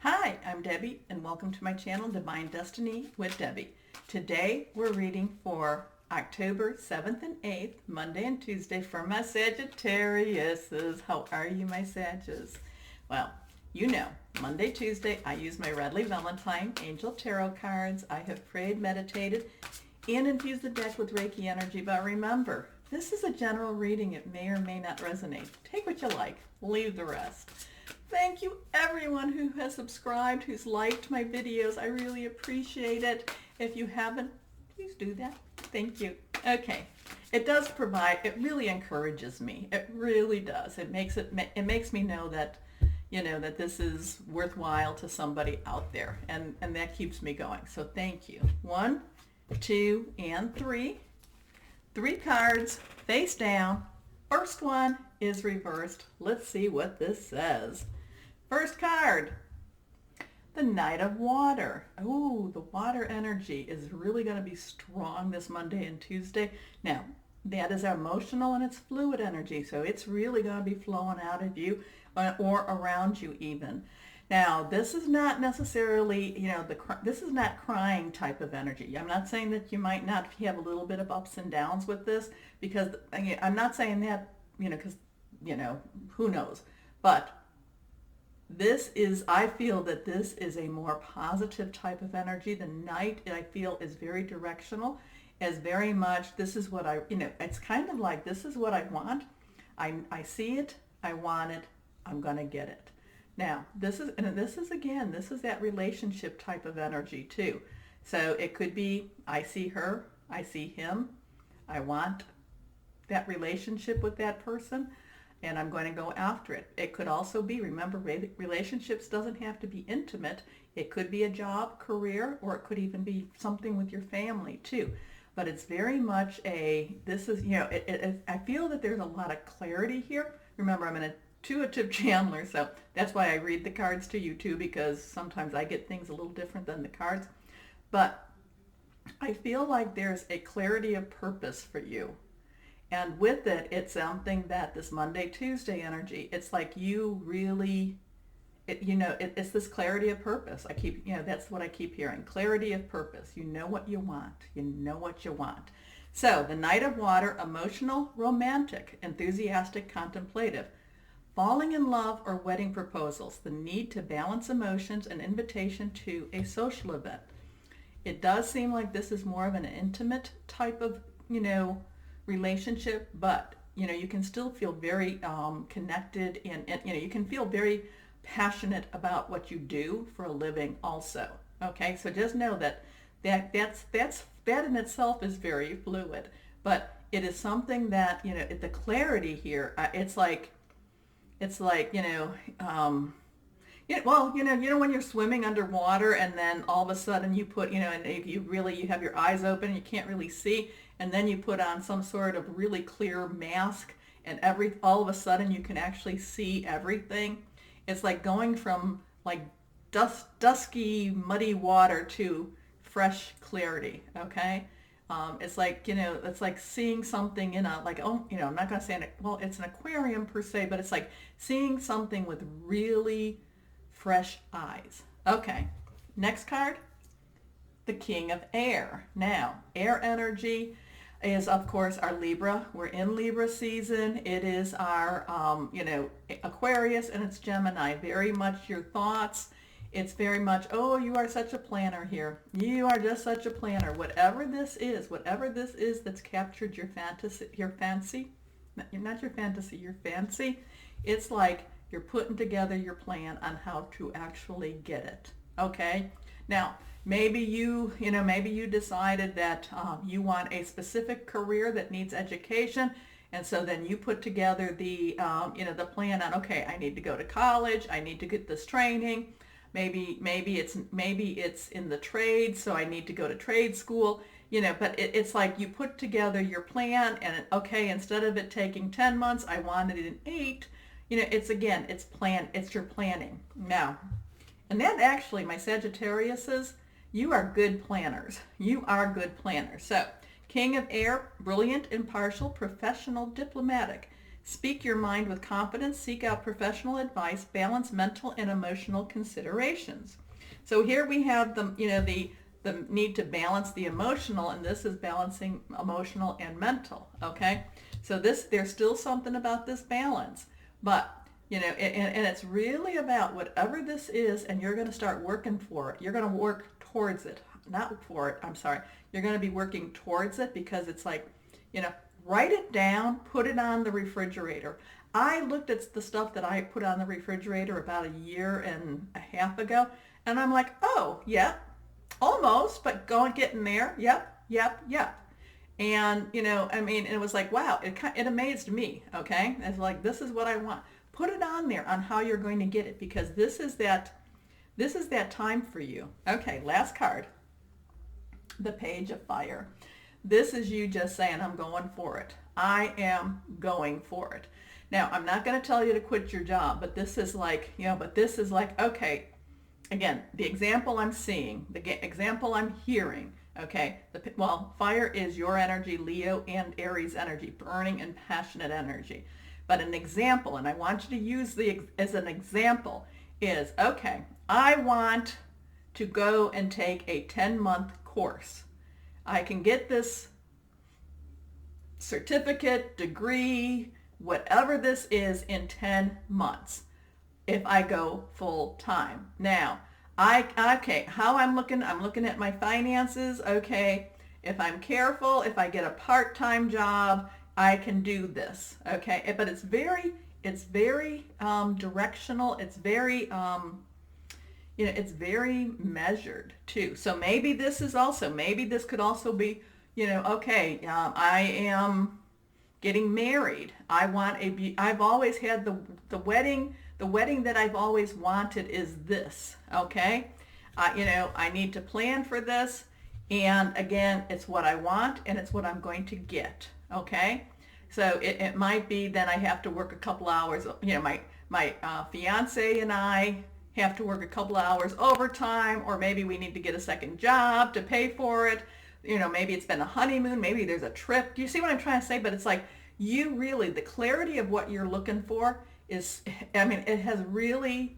Hi, I'm Debbie, and welcome to my channel, Divine Destiny with Debbie. Today, we're reading for October 7th and 8th, Monday and Tuesday, for my Sagittariuses. How are you, my Sagittarius? Well, you know, Monday, Tuesday, I use my Redley Valentine Angel Tarot cards. I have prayed, meditated, and infused the deck with Reiki energy. But remember, this is a general reading. It may or may not resonate. Take what you like. Leave the rest. Thank you everyone who has subscribed, who's liked my videos. I really appreciate it. If you haven't, please do that. Thank you. Okay. It does provide, it really encourages me. It really does. It makes me know that, that this is worthwhile to somebody out there. And that keeps me going. So thank you. 1, 2, and 3. 3 cards face down. First one is reversed. Let's see what this says. First card, the Knight of Water. Ooh, the water energy is really going to be strong this Monday and Tuesday. Now, that is emotional and it's fluid energy, so it's really going to be flowing out of you or around you even. Now, this is not necessarily, this is not crying type of energy. I'm not saying that you might not have a little bit of ups and downs with this, because I'm not saying that, because, who knows. But I feel that this is a more positive type of energy. The Knight, I feel, is very directional, as very much, this is what it's kind of like, this is what I want. I see it, I want it, I'm going to get it. Now, this is that relationship type of energy too. So it could be, I see her, I see him, I want that relationship with that person, and I'm going to go after it. It could also be, remember, relationships doesn't have to be intimate. It could be a job, career, or it could even be something with your family too. But it's very much I feel that there's a lot of clarity here. Remember, I'm an intuitive channeler, so that's why I read the cards to you too, because sometimes I get things a little different than the cards. But I feel like there's a clarity of purpose for you. And with it, it's something that this Monday, Tuesday energy, it's like you really, it's this clarity of purpose. That's what I keep hearing. Clarity of purpose. You know what you want. You know what you want. So the Knight of Water, emotional, romantic, enthusiastic, contemplative. Falling in love or wedding proposals. The need to balance emotions and invitation to a social event. It does seem like this is more of an intimate type of, relationship, but you can still feel very connected, and you can feel very passionate about what you do for a living also. Okay, so just know that that in itself is very fluid, but it is something that the clarity here, it's like when you're swimming underwater and then all of a sudden you put, and you have your eyes open, you can't really see, and then you put on some sort of really clear mask, and all of a sudden you can actually see everything. It's like going from like dusky, muddy water to fresh clarity. Okay. It's like, it's like seeing something in I'm not going to say it's an aquarium per se, but it's like seeing something with really fresh eyes. Okay, next card, the King of Air. Now, air energy is, of course, our Libra. We're in Libra season. It is our, Aquarius, and it's Gemini. Very much your thoughts. It's very much, oh, you are such a planner here. You are just such a planner. Whatever this is that's captured your fancy, not your fantasy, your fancy. It's like you're putting together your plan on how to actually get it. Okay? Now, maybe you decided that you want a specific career that needs education, and so then you put together the plan on, okay, I need to go to college, I need to get this training. Maybe it's in the trade, so I need to go to trade school, but it's like you put together your plan, and okay, instead of it taking 10 months, I wanted it in 8. It's your planning. Now, and that actually, my Sagittariuses, you are good planners. You are good planners. So, King of Air, brilliant, impartial, professional, diplomatic. Speak your mind with confidence, seek out professional advice, balance mental and emotional considerations. So here we have the need to balance the emotional, and this is balancing emotional and mental, okay? So there's still something about this balance, but and it's really about whatever this is, and you're going to start working for it. You're going to work towards it, not for it, I'm sorry. You're going to be working towards it, because it's like, write it down, put it on the refrigerator. I looked at the stuff that I put on the refrigerator about a year and a half ago, and I'm like, oh, yeah, almost, but getting there. Yep, yep, yep. And, it was like, wow, it amazed me, okay? It's like, this is what I want. Put it on there on how you're going to get it, because this is that time for you. Okay, last card, the Page of Fire. This is you just saying, I'm going for it. I am going for it. Now, I'm not going to tell you to quit your job, but this is like, okay, again, the example I'm seeing, the example I'm hearing, okay, fire is your energy, Leo and Aries energy, burning and passionate energy. But an example, and I want you to use as an example, is, okay, I want to go and take a 10-month course. I can get this certificate, degree, whatever this is, in 10 months if I go full time. Now, how I'm looking at my finances. Okay, if I'm careful, if I get a part-time job, I can do this. Okay, but it's very directional. It's very it's very measured too. So maybe this could also be, I am getting married. I've always had the wedding that I've always wanted is this, okay? I need to plan for this, and again, it's what I want and it's what I'm going to get, okay? So it might be that I have to work a couple hours, my fiance and I have to work a couple hours overtime, or maybe we need to get a second job to pay for it. Maybe it's been a honeymoon, maybe there's a trip. Do you see what I'm trying to say? But it's like, the clarity of what you're looking for is, the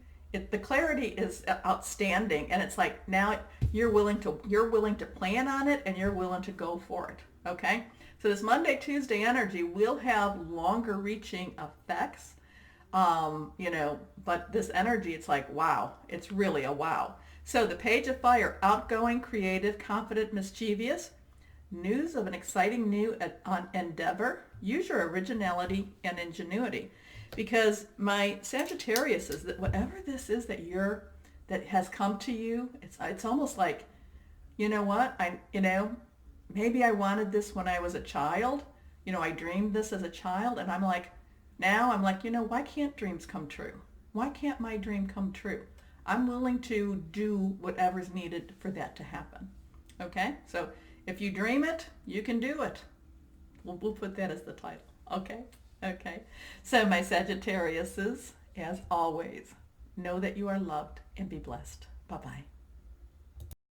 clarity is outstanding, and it's like, now you're willing to plan on it, and you're willing to go for it, okay? So this Monday, Tuesday energy will have longer reaching effects. But this energy, it's like, wow, it's really a wow. So the Page of Fire, outgoing, creative, confident, mischievous, news of an exciting new endeavor. Use your originality and ingenuity, because my Sagittarius is that whatever this is that has come to you, it's almost like, maybe I wanted this when I was a child. I dreamed this as a child, and I'm like, why can't dreams come true? Why can't my dream come true? I'm willing to do whatever's needed for that to happen. Okay? So if you dream it, you can do it. We'll put that as the title. Okay? Okay. So my Sagittariuses, as always, know that you are loved and be blessed. Bye-bye.